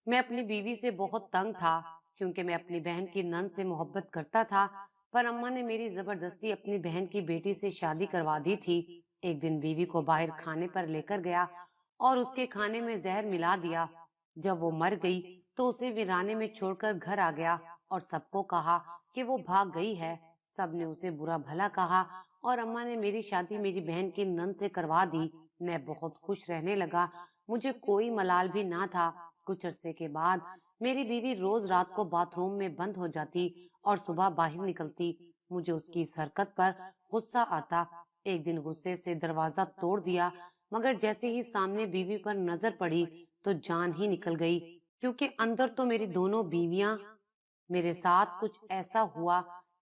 मैं अपनी बीवी से बहुत तंग था क्योंकि मैं अपनी बहन की नंद से मोहब्बत करता था, पर अम्मा ने मेरी जबरदस्ती अपनी बहन की बेटी से शादी करवा दी थी। एक दिन बीवी को बाहर खाने पर लेकर गया और उसके खाने में जहर मिला दिया। जब वो मर गई तो उसे वीराने में छोड़कर घर आ गया और सबको कहा कि वो भाग गई है। सबने उसे बुरा भला कहा और अम्मा ने मेरी शादी मेरी बहन की नंद से करवा दी। मैं बहुत खुश रहने लगा, मुझे कोई मलाल भी ना था। कुछ अरसे के बाद मेरी बीवी रोज रात को बाथरूम में बंद हो जाती और सुबह बाहर निकलती। मुझे उसकी इस हरकत पर गुस्सा आता। एक दिन गुस्से से दरवाजा तोड़ दिया, मगर जैसे ही सामने बीवी पर नजर पड़ी तो जान ही निकल गई, क्योंकि अंदर तो मेरी दोनों बीवियां। मेरे साथ कुछ ऐसा हुआ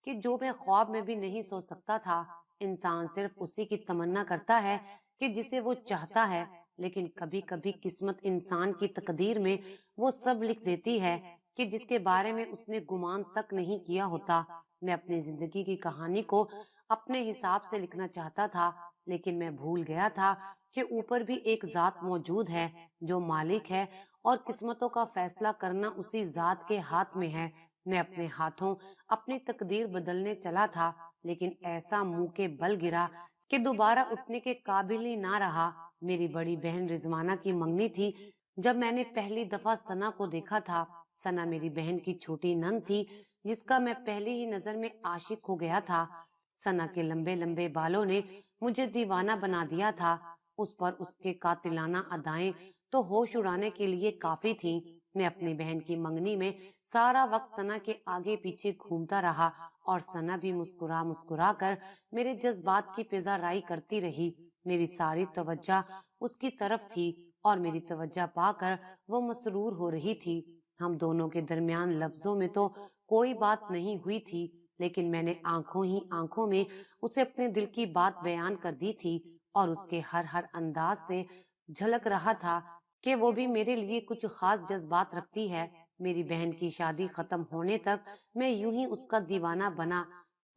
कि जो मैं ख्वाब में भी नहीं सोच सकता था। इंसान सिर्फ उसी की तमन्ना करता है कि जिसे वो चाहता है, लेकिन कभी कभी किस्मत इंसान की तकदीर में वो सब लिख देती है कि जिसके बारे में उसने गुमान तक नहीं किया होता। मैं अपनी जिंदगी की कहानी को अपने हिसाब से लिखना चाहता था, लेकिन मैं भूल गया था कि ऊपर भी एक जात मौजूद है जो मालिक है, और किस्मतों का फैसला करना उसी जात के हाथ में है। मैं अपने हाथों अपनी तकदीर बदलने चला था, लेकिन ऐसा मुंह के बल गिरा कि दोबारा उठने के काबिल ही ना रहा। मेरी बड़ी बहन रिजवाना की मंगनी थी। जब मैंने पहली दफा सना को देखा था, सना मेरी बहन की छोटी नंद थी जिसका मैं पहली ही नजर में आशिक हो गया था। सना के लंबे लंबे बालों ने मुझे दीवाना बना दिया था। उस पर उसके कातिलाना अदाएं तो होश उड़ाने के लिए काफी थीं। मैं अपनी बहन की मंगनी में सारा वक्त सना के आगे पीछे घूमता रहा और सना भी मुस्कुरा मुस्कुरा कर मेरे जज्बात की पेजाराई करती रही। मेरी सारी तवज्जो उसकी तरफ थी और मेरी तवज्जो पाकर वो मसरूर हो रही थी। हम दोनों के दरमियान लफ्जों में तो कोई बात नहीं हुई थी, लेकिन मैंने आंखों ही आंखों में उसे अपने दिल की बात बयान कर दी थी और उसके हर हर अंदाज से झलक रहा था कि वो भी मेरे लिए कुछ खास जज्बात रखती है। मेरी बहन की शादी खत्म होने तक मैं यूं ही उसका दीवाना बना,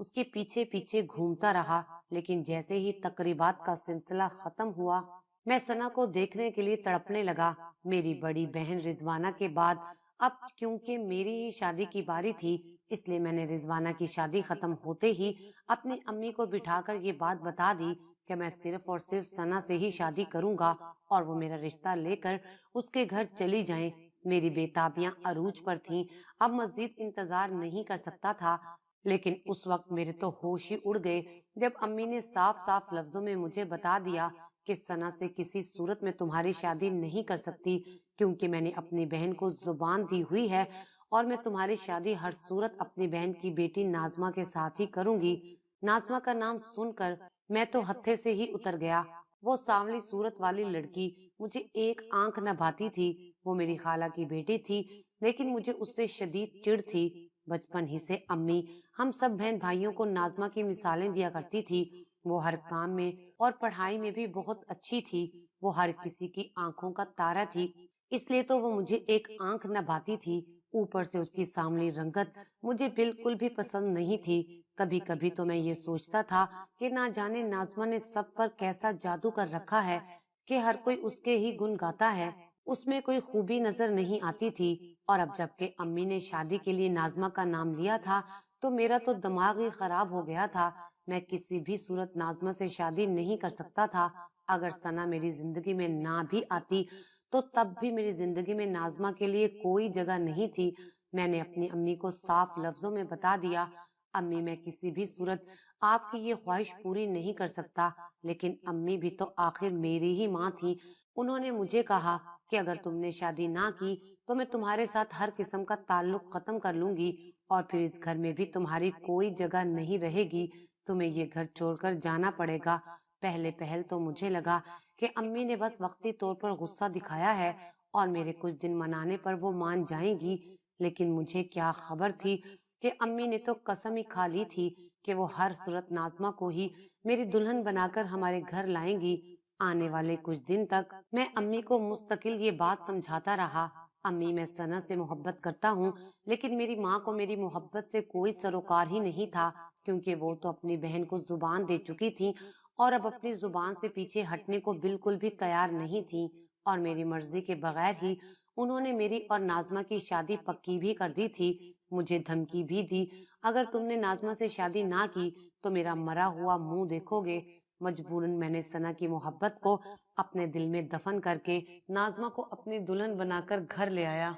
उसके पीछे पीछे घूमता रहा। लेकिन जैसे ही तकरीबात का सिलसिला खत्म हुआ, मैं सना को देखने के लिए तड़पने लगा। मेरी बड़ी बहन रिजवाना के बाद अब क्योंकि मेरी ही शादी की बारी थी, इसलिए मैंने रिजवाना की शादी खत्म होते ही अपनी अम्मी को बिठाकर ये बात बता दी कि मैं सिर्फ और सिर्फ सना से ही शादी करूंगा और वो मेरा रिश्ता लेकर उसके घर चली जाएं। मेरी बेताबियां अरूज पर थीं, अब मजीद इंतजार नहीं कर सकता था। लेकिन उस वक्त मेरे तो होश ही उड़ गए जब अम्मी ने साफ साफ लफ्जों में मुझे बता दिया कि सना से किसी सूरत में तुम्हारी शादी नहीं कर सकती, क्योंकि मैंने अपनी बहन को जुबान दी हुई है और मैं तुम्हारी शादी हर सूरत अपनी बहन की बेटी नाजमा के साथ ही करूंगी। नाजमा का नाम सुनकर मैं तो हत्थे से ही उतर गया। वो सांवली सूरत वाली लड़की मुझे एक आंख न भाती थी। वो मेरी खाला की बेटी थी, लेकिन मुझे उससे शदीद चिढ़ थी। बचपन ही से अम्मी हम सब बहन भाइयों को नाजमा की मिसालें दिया करती थी। वो हर काम में और पढ़ाई में भी बहुत अच्छी थी। वो हर किसी की आंखों का तारा थी, इसलिए तो वो मुझे एक आंख न भाती थी। ऊपर से उसकी सांवली रंगत मुझे बिल्कुल भी पसंद नहीं थी। कभी कभी तो मैं ये सोचता था कि ना जाने नाजमा ने सब पर कैसा जादू कर रखा है कि हर कोई उसके ही गुण गाता है। उसमें कोई खूबी नजर नहीं आती थी। और अब जबकि अम्मी ने शादी के लिए नाजमा का नाम लिया था, तो मेरा तो दिमाग ही खराब हो गया था। मैं किसी भी सूरत नाजमा से शादी नहीं कर सकता था। अगर सना मेरी जिंदगी में ना भी आती तो तब भी मेरी जिंदगी में नाजमा के लिए कोई जगह नहीं थी। मैंने अपनी अम्मी को साफ लफ्जों में बता दिया, अम्मी मैं किसी भी सूरत आपकी ये ख्वाहिश पूरी नहीं कर सकता। लेकिन अम्मी भी तो आखिर मेरी ही माँ थी। उन्होंने मुझे कहा कि अगर तुमने शादी ना की तो मैं तुम्हारे साथ हर किस्म का ताल्लुक खत्म कर लूंगी और फिर इस घर में भी तुम्हारी कोई जगह नहीं रहेगी। तुम्हें ये घर छोड़कर जाना पड़ेगा। पहले पहल तो मुझे लगा कि अम्मी ने बस वक्ती तौर पर गुस्सा दिखाया है और मेरे कुछ दिन मनाने पर वो मान जाएंगी, लेकिन मुझे क्या खबर थी कि अम्मी ने तो कसम ही खा ली थी कि वो हर सूरत नाजमा को ही मेरी दुल्हन बनाकर हमारे घर लाएंगी। आने वाले कुछ दिन तक मैं अम्मी को मुस्तकिल ये बात समझाता रहा, अम्मी मैं सना से मोहब्बत करता हूँ, लेकिन मेरी माँ को मेरी मोहब्बत से कोई सरोकार ही नहीं था, क्योंकि वो तो अपनी बहन को जुबान दे चुकी थी और अब अपनी जुबान से पीछे हटने को बिल्कुल भी तैयार नहीं थी और मेरी मर्जी के बगैर ही उन्होंने मेरी और नाज़मा की शादी पक्की भी कर दी थी। मुझे धमकी भी दी, अगर तुमने नाज़मा से शादी ना की तो मेरा मरा हुआ मुंह देखोगे। मजबूरन मैंने सना की मोहब्बत को अपने दिल में दफन करके नाज़मा को अपनी दुल्हन बनाकर घर ले आया।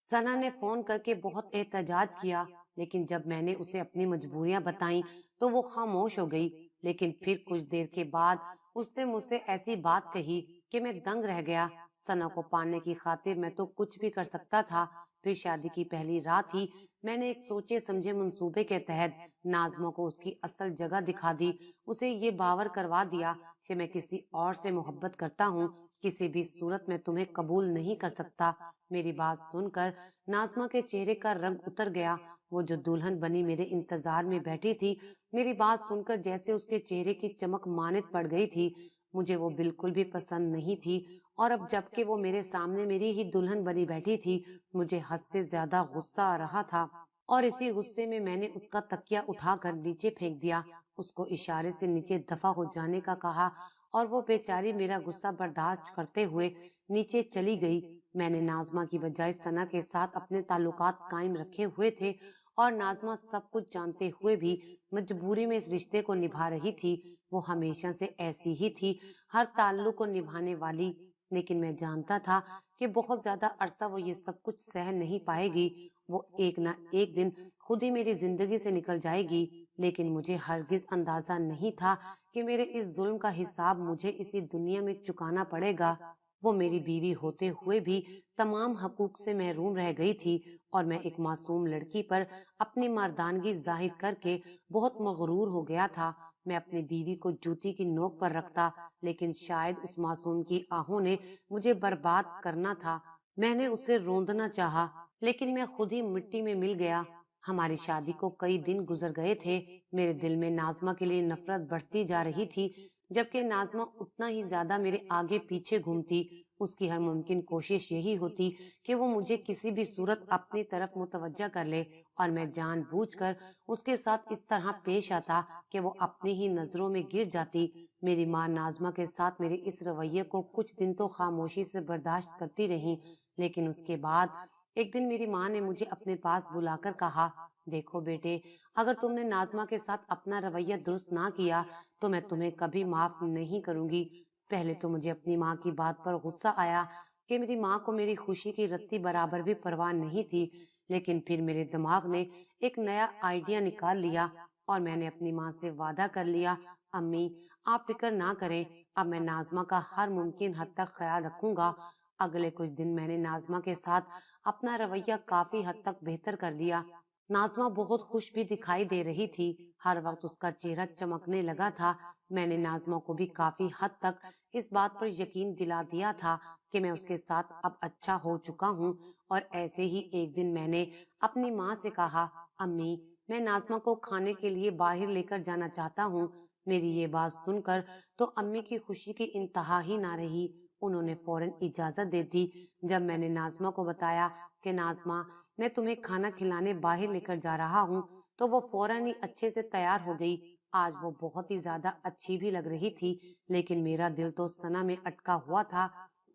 सना ने फोन करके बहुत एहतजाज किया, लेकिन जब मैंने उसे अपनी मजबूरियां बताई तो वो खामोश हो गई। लेकिन फिर कुछ देर के बाद उसने मुझसे ऐसी बात कही कि मैं दंग रह गया। सना को पाने की खातिर मैं तो कुछ भी कर सकता था। फिर शादी की पहली रात ही मैंने एक सोचे समझे मंसूबे के तहत नाज़मा को उसकी असल जगह दिखा दी। उसे ये बावर करवा दिया कि मैं किसी और से मोहब्बत करता हूँ, किसी भी सूरत में तुम्हें कबूल नहीं कर सकता। मेरी बात सुनकर नाज़मा के चेहरे का रंग उतर गया। वो जो दुल्हन बनी मेरे इंतजार में बैठी थी, मेरी बात सुनकर जैसे उसके चेहरे की चमक मानित पड़ गई थी। मुझे वो बिल्कुल भी पसंद नहीं थी, और अब जबकि वो मेरे सामने मेरी ही दुल्हन बनी बैठी थी, मुझे हद से ज्यादा गुस्सा आ रहा था। और इसी गुस्से में मैंने उसका तकिया उठाकर नीचे फेंक दिया, उसको इशारे से नीचे दफा हो जाने का कहा, और वो बेचारी मेरा गुस्सा बर्दाश्त करते हुए नीचे चली गई। मैंने नाज़मा की बजाय सना के साथ अपने ताल्लुकात कायम रखे हुए थे, और नाज़मा सब कुछ जानते हुए भी मजबूरी में इस रिश्ते को निभा रही थी। वो हमेशा से ऐसी ही थी, हर ताल्लुक को निभाने वाली। लेकिन मैं जानता था कि बहुत ज्यादा अरसा वो ये सब कुछ सह नहीं पाएगी। वो एक ना एक दिन खुद ही मेरी जिंदगी से निकल जाएगी। लेकिन मुझे हरगिज अंदाजा नहीं था कि मेरे इस जुल्म का हिसाब मुझे इसी दुनिया में चुकाना पड़ेगा। वो मेरी बीवी होते हुए भी तमाम हकूक से महरूम रह गई थी, और मैं एक मासूम लड़की पर अपनी मर्दानगी जाहिर करके बहुत मगरूर हो गया था। मैं अपनी बीवी को जूती की नोक पर रखता, लेकिन शायद उस मासूम की आहों ने मुझे बर्बाद करना था। मैंने उसे रोंदना चाहा, लेकिन मैं खुद ही मिट्टी में मिल गया। हमारी शादी को कई दिन गुजर गए थे। मेरे दिल में नाज़मा के लिए नफरत बढ़ती जा रही थी, जबकि नाज़मा उतना ही ज्यादा मेरे आगे पीछे घूमती। उसकी हर मुमकिन कोशिश यही होती कि वो मुझे किसी भी सूरत अपनी तरफ मुतवज्जा कर ले, और मैं जानबूझकर उसके साथ इस तरह पेश आता कि वो अपनी ही नजरों में गिर जाती। मेरी माँ नाज़मा के साथ मेरे इस रवैये को कुछ दिन तो खामोशी से बर्दाश्त करती रही, लेकिन उसके बाद एक दिन मेरी माँ ने मुझे अपने पास बुलाकर कहा, देखो बेटे, अगर तुमने नाज़मा के साथ अपना रवैया दुरुस्त ना किया तो मैं तुम्हें कभी माफ नहीं करूंगी। पहले तो मुझे अपनी माँ की बात पर गुस्सा आया कि मेरी माँ को मेरी खुशी की रत्ती बराबर भी परवाह नहीं थी। लेकिन फिर मेरे दिमाग ने एक नया आइडिया निकाल लिया, और मैंने अपनी माँ से वादा कर लिया, अम्मी आप फिक्र ना करें, अब मैं नाज़मा का हर मुमकिन हद तक ख्याल रखूंगा। अगले कुछ दिन मैंने नाज़मा के साथ अपना रवैया काफी हद तक बेहतर कर लिया। नाज़मा बहुत खुश भी दिखाई दे रही थी, हर वक्त उसका चेहरा चमकने लगा था। मैंने नाज़मा को भी काफी हद तक इस बात पर यकीन दिला दिया था कि मैं उसके साथ अब अच्छा हो चुका हूँ। और ऐसे ही एक दिन मैंने अपनी माँ से कहा, अम्मी मैं नाज़मा को खाने के लिए बाहर लेकर जाना चाहता हूँ। मेरी ये बात सुनकर तो अम्मी की खुशी की इंतहा ही ना रही। उन्होंने फौरन इजाजत दे दी। जब मैंने नाज़मा को बताया कि नाज़मा मैं तुम्हें खाना खिलाने बाहर लेकर जा रहा हूँ, तो वो फौरन ही अच्छे से तैयार हो गई। आज वो बहुत ही ज्यादा अच्छी भी लग रही थी, लेकिन मेरा दिल तो सना में अटका हुआ था।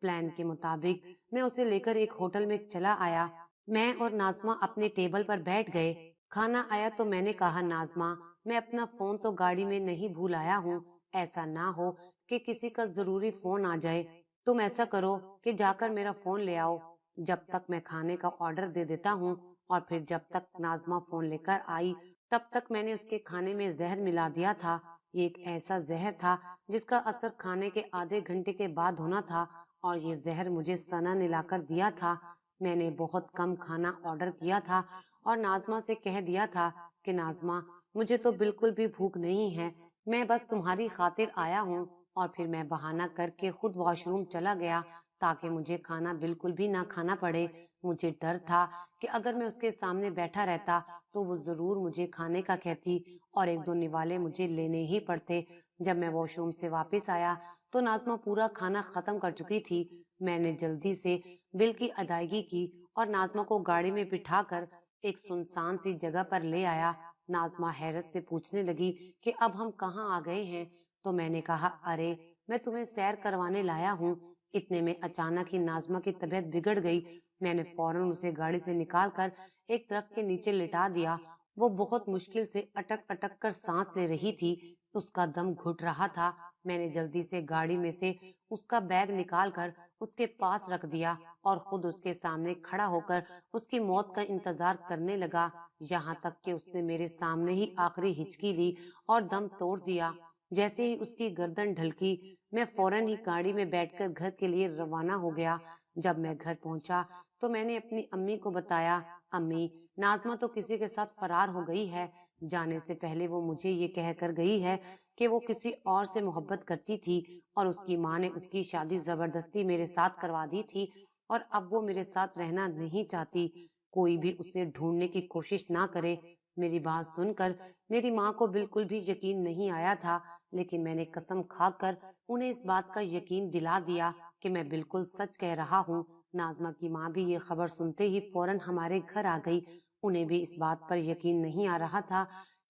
प्लान के मुताबिक मैं उसे लेकर एक होटल में चला आया। मैं और नाज़मा अपने टेबल पर बैठ गए। खाना आया तो मैंने कहा, नाज़मा मैं अपना फोन तो गाड़ी में नहीं भूल आया हूँ, ऐसा ना हो कि किसी का जरूरी फोन आ जाए। तुम ऐसा करो कि जाकर मेरा फोन ले आओ, जब तक मैं खाने का ऑर्डर दे देता हूँ। और फिर जब तक नाज़मा फोन लेकर आई, तब तक मैंने उसके खाने में जहर मिला दिया था। ये एक ऐसा जहर था जिसका असर खाने के आधे घंटे के बाद होना था, और ये जहर मुझे सना ने लाकर दिया था। मैंने बहुत कम खाना ऑर्डर किया था, और नाज़मा से कह दिया था कि नाज़मा मुझे तो बिल्कुल भी भूख नहीं है, मैं बस तुम्हारी खातिर आया हूँ। और फिर मैं बहाना करके खुद वॉशरूम चला गया, ताकि मुझे खाना बिल्कुल भी ना खाना पड़े। मुझे डर था कि अगर मैं उसके सामने बैठा रहता तो वो जरूर मुझे खाने का कहती, और एक दो निवाले मुझे लेने ही पड़ते। जब मैं वॉशरूम से वापस आया तो नाज़मा पूरा खाना खत्म कर चुकी थी। मैंने जल्दी से बिल की अदायगी की और नाज़मा को गाड़ी में बिठाकर एक सुनसान सी जगह पर ले आया। नाज़मा हैरत से पूछने लगी कि अब हम कहाँ आ गए हैं। तो मैंने कहा, अरे मैं तुम्हें सैर करवाने लाया हूँ। इतने में अचानक ही नाज़मा की तबीयत बिगड़ गई। میں نے فوراً اسے گاڑی سے نکال کر ایک درخت کے نیچے لٹا دیا۔ وہ بہت مشکل سے اٹک اٹک کر سانس لے رہی تھی، اس کا دم گھٹ رہا تھا۔ میں نے جلدی سے گاڑی میں سے اس کا بیگ نکال کر اس کے پاس رکھ دیا اور خود اس کے سامنے کھڑا ہو کر اس کی موت کا انتظار کرنے لگا، یہاں تک کہ اس نے میرے سامنے ہی آخری ہچکی لی اور دم توڑ دیا۔ جیسے ہی اس کی گردن ڈھلکی، میں فوراً ہی گاڑی میں بیٹھ کر گھر کے لیے روانہ ہو گیا۔ جب میں گھر پہنچا تو میں نے اپنی امی کو بتایا، امی، ناظمہ تو کسی کے ساتھ فرار ہو گئی ہے۔ جانے سے پہلے وہ مجھے یہ کہہ کر گئی ہے کہ وہ کسی اور سے محبت کرتی تھی اور اس کی ماں نے اس کی شادی زبردستی میرے ساتھ کروا دی تھی اور اب وہ میرے ساتھ رہنا نہیں چاہتی۔ کوئی بھی اسے ڈھونڈنے کی کوشش نہ کرے۔ میری بات سن کر میری ماں کو بالکل بھی یقین نہیں آیا تھا، لیکن میں نے قسم کھا کر انہیں اس بات کا یقین دلا دیا کہ میں بالکل سچ کہہ رہا ہوں۔ ناظمہ کی ماں بھی یہ خبر سنتے ہی فوراً ہمارے گھر آ گئی۔ انہیں بھی اس بات پر یقین نہیں آ رہا تھا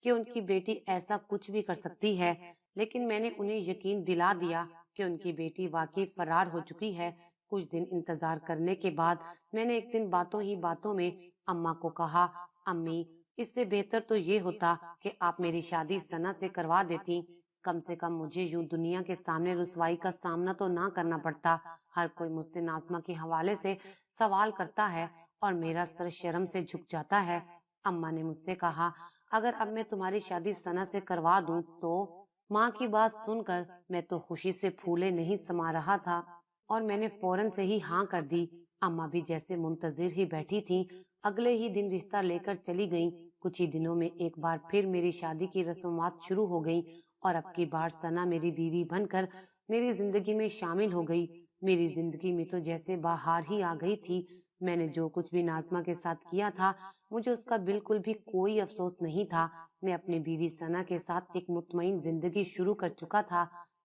کہ ان کی بیٹی ایسا کچھ بھی کر سکتی ہے، لیکن میں نے انہیں یقین دلا دیا کہ ان کی بیٹی واقعی فرار ہو چکی ہے۔ کچھ دن انتظار کرنے کے بعد میں نے ایک دن باتوں ہی باتوں میں اماں کو کہا، امی، اس سے بہتر تو یہ ہوتا کہ آپ میری شادی ثنا سے کروا دیتی، کم سے کم مجھے یوں دنیا کے سامنے رسوائی کا سامنا تو نہ کرنا پڑتا۔ ہر کوئی مجھ سے ناظمہ کے حوالے سے سوال کرتا ہے اور میرا سر شرم سے جھک جاتا ہے۔ اماں نے مجھ سے کہا، اگر اب میں تمہاری شادی ثنا سے کروا دوں تو؟ ماں کی بات سن کر میں تو خوشی سے پھولے نہیں سما رہا تھا اور میں نے فوراً سے ہی ہاں کر دی۔ اماں بھی جیسے منتظر ہی بیٹھی تھیں۔ اگلے ہی دن رشتہ لے کر چلی گئیں۔ کچھ ہی دنوں میں ایک بار پھر میری شادی کی رسومات شروع ہو گئیں اور اب کی بار ثنا میری بیوی بن کر میری زندگی میں شامل ہو گئی۔ میری زندگی میں تو جیسے بہار ہی آ گئی تھی۔ میں نے جو کچھ بھی ناظمہ کے ساتھ کیا تھا، مجھے اس کا بالکل بھی کوئی افسوس نہیں تھا۔ میں اپنی بیوی ثنا کے ساتھ ایک مطمئن زندگی شروع کر چکا تھا۔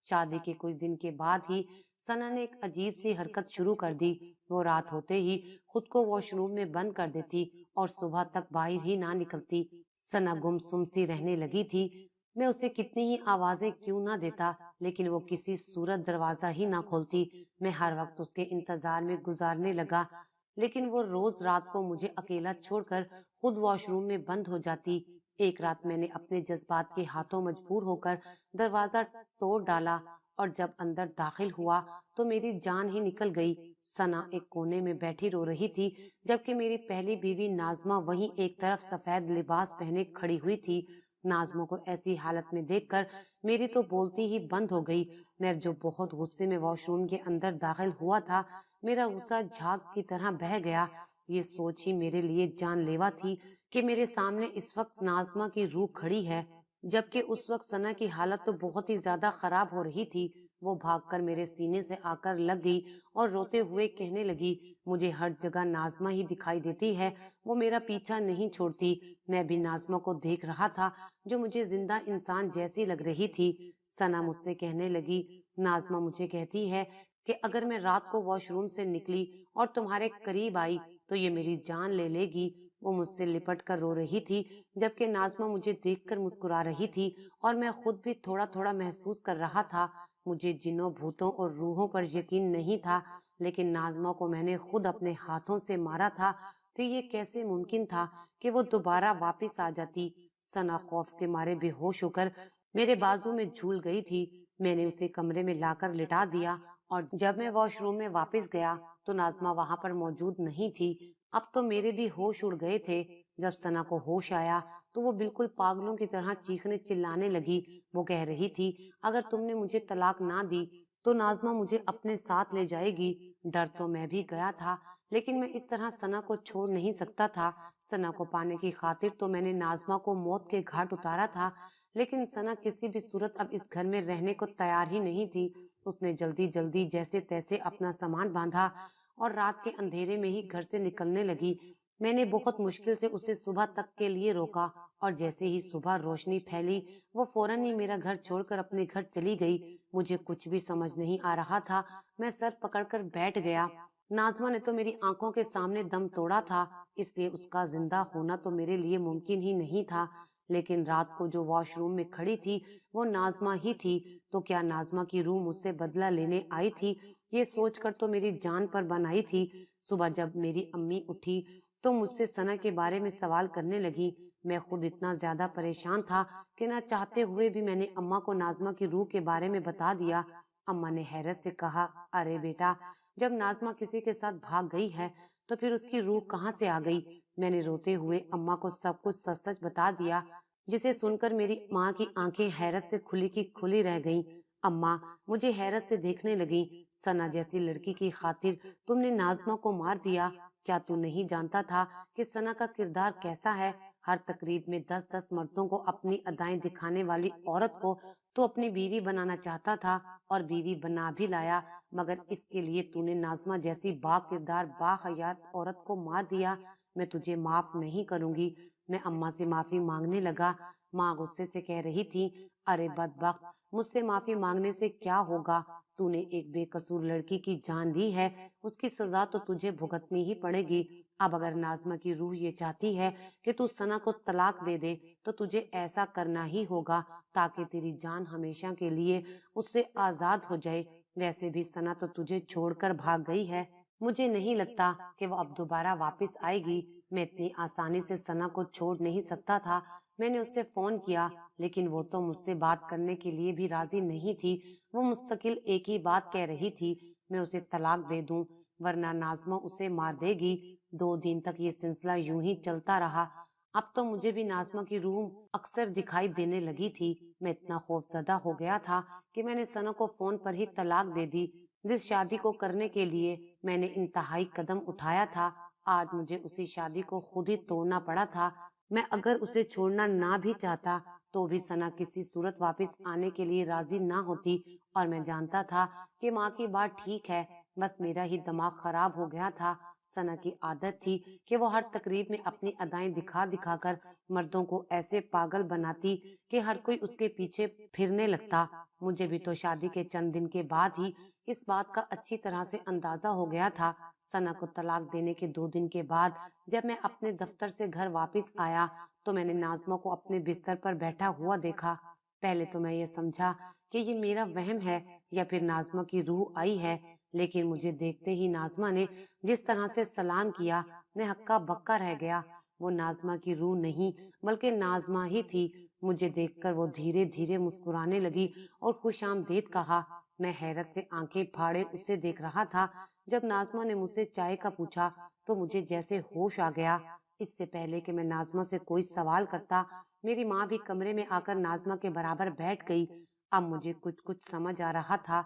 شادی کے کچھ دن کے بعد ہی ثنا نے ایک عجیب سی حرکت شروع کر دی۔ وہ رات ہوتے ہی خود کو واش روم میں بند کر دیتی اور صبح تک باہر ہی نہ نکلتی۔ ثنا گم سم سی رہنے لگی تھی۔ میں اسے کتنی ہی آوازیں کیوں نہ دیتا، لیکن وہ کسی صورت دروازہ ہی نہ کھولتی۔ میں ہر وقت اس کے انتظار میں گزارنے لگا، لیکن وہ روز رات کو مجھے اکیلا چھوڑ کر خود واش روم میں بند ہو جاتی۔ ایک رات میں نے اپنے جذبات کے ہاتھوں مجبور ہو کر دروازہ توڑ ڈالا اور جب اندر داخل ہوا تو میری جان ہی نکل گئی۔ ثنا ایک کونے میں بیٹھی رو رہی تھی، جبکہ میری پہلی بیوی ناظمہ وہیں ایک طرف سفید لباس پہنے کھڑی ہوئی تھی۔ ناظمہ کو ایسی حالت میں دیکھ کر میری تو بولتی ہی بند ہو گئی۔ میں جو بہت غصے میں واش روم کے اندر داخل ہوا تھا، میرا غصہ جھاگ کی طرح بہہ گیا۔ یہ سوچ ہی میرے لیے جان لیوا تھی کہ میرے سامنے اس وقت ناظمہ کی روح کھڑی ہے، جبکہ اس وقت ثنا کی حالت تو بہت ہی زیادہ خراب ہو رہی تھی۔ وہ بھاگ کر میرے سینے سے آ کر لگ گئی اور روتے ہوئے کہنے لگی، مجھے ہر جگہ ناظمہ ہی دکھائی دیتی ہے، وہ میرا پیچھا نہیں چھوڑتی۔ میں بھی ناظمہ کو دیکھ رہا تھا جو مجھے زندہ انسان جیسی لگ رہی تھی۔ ثنا مجھ سے کہنے لگی، ناظمہ مجھے کہتی ہے کہ اگر میں رات کو واش روم سے نکلی اور تمہارے قریب آئی تو یہ میری جان لے لے گی۔ وہ مجھ سے لپٹ کر رو رہی تھی، جبکہ ناظمہ مجھے دیکھ کر مسکرا رہی تھی اور میں خود بھی تھوڑا تھوڑا محسوس کر رہا تھا۔ مجھے جنوں بھوتوں اور روحوں پر یقین نہیں تھا، لیکن ناظمہ کو میں نے خود اپنے ہاتھوں سے مارا تھا، تو یہ کیسے ممکن تھا کہ وہ دوبارہ واپس آ جاتی؟ ثنا خوف کے مارے بے ہوش ہو کر میرے بازو میں جھول گئی تھی۔ میں نے اسے کمرے میں لا کر لٹا دیا اور جب میں واش روم میں واپس گیا تو ناظمہ وہاں پر موجود نہیں تھی۔ اب تو میرے بھی ہوش اڑ گئے تھے۔ جب ثنا کو ہوش آیا تو وہ بالکل پاگلوں کی طرح چیخنے چلانے لگی۔ وہ کہہ رہی تھی، اگر تم نے مجھے طلاق نہ دی تو ناظمہ مجھے اپنے ساتھ لے جائے گی۔ ڈر تو میں بھی گیا تھا، لیکن میں اس طرح ثنا کو چھوڑ نہیں سکتا تھا۔ ثنا کو پانے کی خاطر تو میں نے ناظمہ کو موت کے گھاٹ اتارا تھا، لیکن ثنا کسی بھی صورت اب اس گھر میں رہنے کو تیار ہی نہیں تھی۔ اس نے جلدی جلدی جیسے تیسے اپنا سامان باندھا اور رات کے اندھیرے میں ہی گھر سے نکلنے لگی۔ میں نے بہت مشکل سے اسے صبح تک کے لیے روکا اور جیسے ہی صبح روشنی پھیلی وہ فوراً ہی میرا گھر چھوڑ کر اپنے گھر چلی گئی۔ مجھے کچھ بھی سمجھ نہیں آ رہا تھا۔ میں سر پکڑ کر بیٹھ گیا۔ ناظمہ نے تو میری آنکھوں کے سامنے دم توڑا تھا، اس لیے اس کا زندہ ہونا تو میرے لیے ممکن ہی نہیں تھا، لیکن رات کو جو واش روم میں کھڑی تھی وہ ناظمہ ہی تھی۔ تو کیا ناظمہ کی روح مجھ سے بدلہ لینے آئی تھی؟ یہ سوچ کر تو میری جان پر بن آئی تھی۔ صبح جب میری امی اٹھی تو مجھ سے سنا کے بارے میں سوال کرنے لگی۔ میں خود اتنا زیادہ پریشان تھا کہ نہ چاہتے ہوئے بھی میں نے اماں کو نازمہ کی روح کے بارے میں بتا دیا۔ اماں نے حیرت سے کہا، ارے بیٹا، جب نازمہ کسی کے ساتھ بھاگ گئی ہے تو پھر اس کی روح کہاں سے آ گئی؟ میں نے روتے ہوئے اماں کو سب کچھ سچ سچ بتا دیا، جسے سن کر میری ماں کی آنکھیں حیرت سے کھلی کی کھلی رہ گئیں۔ اماں مجھے حیرت سے دیکھنے لگی۔ سنا جیسی لڑکی کی خاطر تم نے نازمہ کو مار دیا؟ کیا تو نہیں جانتا تھا کہ سنا کا کردار کیسا ہے؟ ہر تقریب میں 10 مردوں کو اپنی ادائیں دکھانے والی عورت کو تو اپنی بیوی بنانا چاہتا تھا اور بیوی بنا بھی لایا، مگر اس کے لیے تو نے نازمہ جیسی با کردار با حیات عورت کو مار دیا۔ میں تجھے معاف نہیں کروں گی۔ میں اماں سے معافی مانگنے لگا۔ ماں غصے سے کہہ رہی تھی، ارے بدبخت، مجھ سے معافی مانگنے سے کیا ہوگا؟ تو نے ایک بے قصور لڑکی کی جان لی ہے، اس کی سزا تو تجھے بھگتنی ہی پڑے گی۔ اب اگر نازمہ کی روح یہ چاہتی ہے کہ تو سنا کو طلاق دے دے تو تجھے ایسا کرنا ہی ہوگا تاکہ تیری جان ہمیشہ کے لیے اس سے آزاد ہو جائے۔ ویسے بھی سنا تو تجھے چھوڑ کر بھاگ گئی ہے، مجھے نہیں لگتا کہ وہ اب دوبارہ واپس آئے گی۔ میں اتنی آسانی سے سنا کو چھوڑ نہیں سکتا تھا۔ میں نے اس سے فون کیا لیکن وہ تو مجھ سے بات کرنے کے لیے بھی راضی نہیں تھی۔ وہ مستقل ایک ہی بات کہہ رہی تھی، میں اسے طلاق دے دوں ورنہ نازمہ اسے مار دے گی۔ 2 دن تک یہ سلسلہ یوں ہی چلتا رہا۔ اب تو مجھے بھی نازمہ کی روح اکثر دکھائی دینے لگی تھی۔ میں اتنا خوف زدہ ہو گیا تھا کہ میں نے سنا کو فون پر ہی طلاق دے دی۔ جس شادی کو کرنے کے لیے میں نے انتہائی قدم اٹھایا تھا، آج مجھے اسی شادی کو خود ہی توڑنا پڑا تھا۔ میں اگر اسے چھوڑنا نہ بھی چاہتا تو بھی سنا کسی صورت واپس آنے کے لیے راضی نہ ہوتی، اور میں جانتا تھا کہ ماں کی بات ٹھیک ہے، بس میرا ہی دماغ خراب ہو گیا تھا۔ سنا کی عادت تھی کہ وہ ہر تقریب میں اپنی ادائیں دکھا دکھا کر مردوں کو ایسے پاگل بناتی کہ ہر کوئی اس کے پیچھے پھرنے لگتا۔ مجھے بھی تو شادی کے چند دن کے بعد ہی اس بات کا اچھی طرح سے اندازہ ہو گیا تھا۔ سنا کو طلاق دینے کے 2 دن کے بعد جب میں اپنے دفتر سے گھر واپس آیا تو میں نے نازمہ کو اپنے بستر پر بیٹھا ہوا دیکھا۔ پہلے تو میں یہ سمجھا کہ یہ میرا وہم ہے یا پھر نازمہ کی روح آئی ہے، لیکن مجھے دیکھتے ہی نازمہ نے جس طرح سے سلام کیا، میں ہکا بکا رہ گیا۔ وہ نازمہ کی روح نہیں بلکہ نازمہ ہی تھی۔ مجھے دیکھ کر وہ دھیرے دھیرے مسکرانے لگی اور خوش آمدید کہا۔ میں حیرت سے آنکھیں پھاڑے اسے دیکھ رہا تھا۔ جب نازمہ نے مجھ سے چائے کا پوچھا تو مجھے جیسے ہوش آ گیا۔ اس سے پہلے کہ میں نازمہ سے کوئی سوال کرتا، میری ماں بھی کمرے میں آ کر نازمہ کے برابر بیٹھ گئی۔ اب مجھے کچھ سمجھ آ رہا تھا۔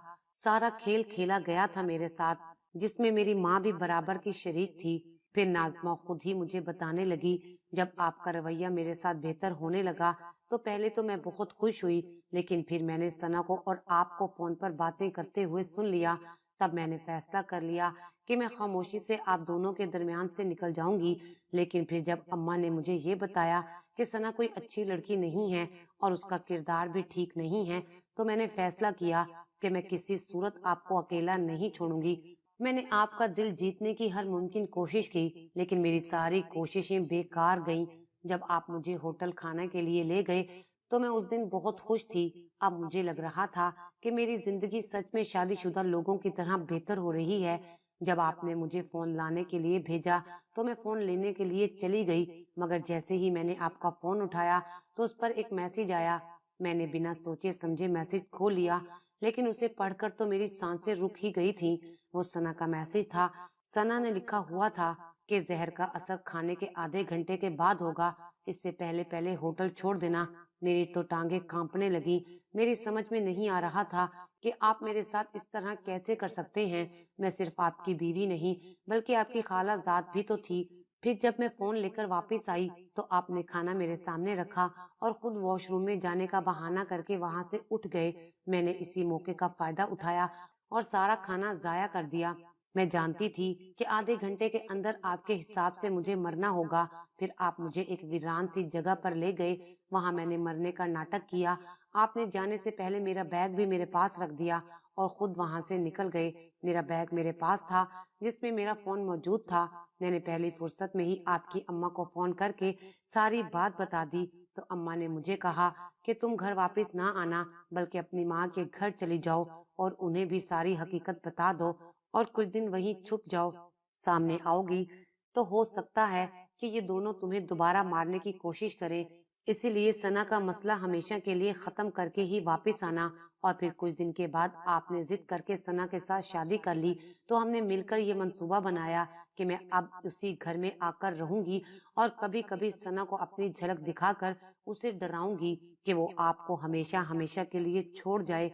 سارا کھیل کھیلا گیا تھا میرے ساتھ، جس میں میری ماں بھی برابر کی شریک تھی۔ پھر نازمہ خود ہی مجھے بتانے لگی، جب آپ کا رویہ میرے ساتھ بہتر ہونے لگا تو پہلے تو میں بہت خوش ہوئی، لیکن پھر میں نے سنا کو اور آپ کو فون پر باتیں کرتے ہوئے سن لیا۔ تب میں نے فیصلہ کر لیا کہ میں خاموشی سے آپ دونوں کے درمیان سے نکل جاؤں گی۔ لیکن پھر جب اماں نے مجھے یہ بتایا کہ سنا کوئی اچھی لڑکی نہیں ہے اور اس کا کردار بھی ٹھیک نہیں ہے تو میں نے فیصلہ کیا کہ میں کسی صورت آپ کو اکیلا نہیں چھوڑوں گی۔ میں نے آپ کا دل جیتنے کی ہر ممکن کوشش کی، لیکن میری ساری کوششیں بیکار گئیں۔ جب آپ مجھے ہوٹل کھانے کے لیے لے گئے تو میں اس دن بہت خوش تھی۔ اب مجھے لگ رہا تھا کہ میری زندگی سچ میں شادی شدہ لوگوں کی طرح بہتر ہو رہی ہے۔ جب آپ نے مجھے فون لانے کے لیے بھیجا تو میں فون لینے کے لیے چلی گئی، مگر جیسے ہی میں نے آپ کا فون اٹھایا تو اس پر ایک میسج آیا۔ میں نے بنا سوچے سمجھے میسج کھول لیا، لیکن اسے پڑھ کر تو میری سانسیں رک ہی گئی تھیں۔ وہ سنا کا میسج تھا۔ سنا نے لکھا ہوا تھا کہ زہر کا اثر کھانے کے آدھے گھنٹے کے بعد ہوگا، اس سے پہلے ہوٹل چھوڑ دینا۔ میری تو ٹانگیں کانپنے لگی۔ میری سمجھ میں نہیں آ رہا تھا کہ آپ میرے ساتھ اس طرح کیسے کر سکتے ہیں۔ میں صرف آپ کی بیوی نہیں بلکہ آپ کی خالہ ذات بھی تو تھی۔ پھر جب میں فون لے کر واپس آئی تو آپ نے کھانا میرے سامنے رکھا اور خود واش روم میں جانے کا بہانہ کر کے وہاں سے اٹھ گئے۔ میں نے اسی موقع کا فائدہ اٹھایا اور سارا کھانا ضائع کر دیا۔ میں جانتی تھی کہ آدھے گھنٹے کے اندر آپ کے حساب سے مجھے مرنا ہوگا۔ پھر آپ مجھے ایک ویران سی جگہ پر لے گئے، وہاں میں نے مرنے کا ناٹک کیا۔ آپ نے جانے سے پہلے میرا بیگ بھی میرے پاس رکھ دیا اور خود وہاں سے نکل گئے۔ میرا بیگ میرے پاس تھا جس میں میرا فون موجود تھا۔ میں نے پہلی فرصت میں ہی آپ کی اماں کو فون کر کے ساری بات بتا دی تو اماں نے مجھے کہا کہ تم گھر واپس نہ آنا بلکہ اپنی ماں کے گھر چلی جاؤ اور انہیں بھی ساری حقیقت بتا دو اور کچھ دن وہیں چھپ جاؤ۔ सामने आओगी तो हो सकता है कि ये दोनों तुम्हें दोबारा मारने की कोशिश करें। इसीलिए सना का मसला हमेशा के लिए खत्म करके ही वापस आना। और फिर कुछ दिन के बाद आपने जिद करके सना के साथ शादी कर ली, तो हमने मिलकर ये मंसूबा बनाया कि मैं अब उसी घर में आकर रहूंगी और कभी कभी सना को अपनी झलक दिखाकर उसे डराऊंगी कि वो आपको हमेशा हमेशा के लिए छोड़ जाए।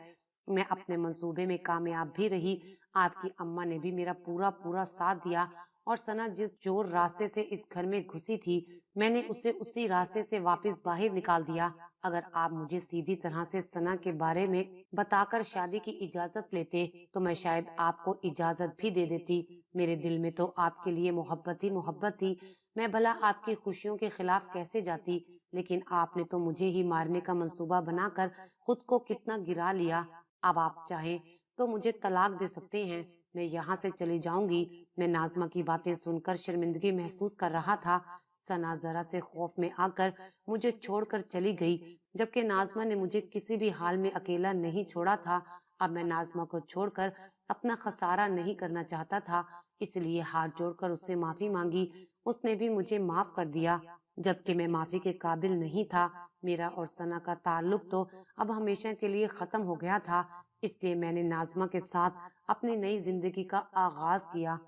मैं अपने मंसूबे में कामयाब भी रही। आपकी अम्मा ने भी मेरा पूरा पूरा साथ दिया और सना जिस जोर रास्ते से इस घर में घुसी थी, मैंने उसे उसी रास्ते से वापस बाहर निकाल दिया। अगर आप मुझे सीधी तरह से सना के बारे में बताकर शादी की इजाजत लेते तो मैं शायद आपको इजाजत भी दे देती। मेरे दिल में तो आपके लिए मोहब्बत ही मोहब्बत थी। मैं भला आपकी खुशियों के खिलाफ कैसे जाती, लेकिन आपने तो मुझे ही मारने का मंसूबा बनाकर खुद को कितना गिरा लिया। अब आप चाहें तो मुझे तलाक दे सकते हैं, मैं यहाँ से चली जाऊंगी। मैं नाजमा की बातें सुनकर शर्मिंदगी महसूस कर रहा था। सना जरा से खौफ में आकर मुझे छोड़कर चली गई, जबकि नाजमा ने मुझे किसी भी हाल में अकेला नहीं छोड़ा था। अब मैं नाजमा को छोड़कर अपना खसारा नहीं करना चाहता था, इसलिए हाथ जोड़कर उससे माफी मांगी। उसने भी मुझे माफ कर दिया, जबकि मैं माफी के काबिल नहीं था। मेरा और सना का ताल्लुक तो अब हमेशा के लिए खत्म हो गया था, इसलिए मैंने नाजमा के साथ अपनी नई जिंदगी का आगाज किया।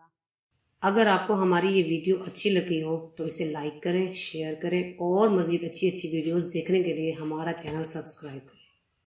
अगर आपको हमारी ये वीडियो अच्छी लगी हो तो इसे लाइक करें, शेयर करें और मज़ीद अच्छी अच्छी वीडियोस देखने के लिए हमारा चैनल सब्सक्राइब करें।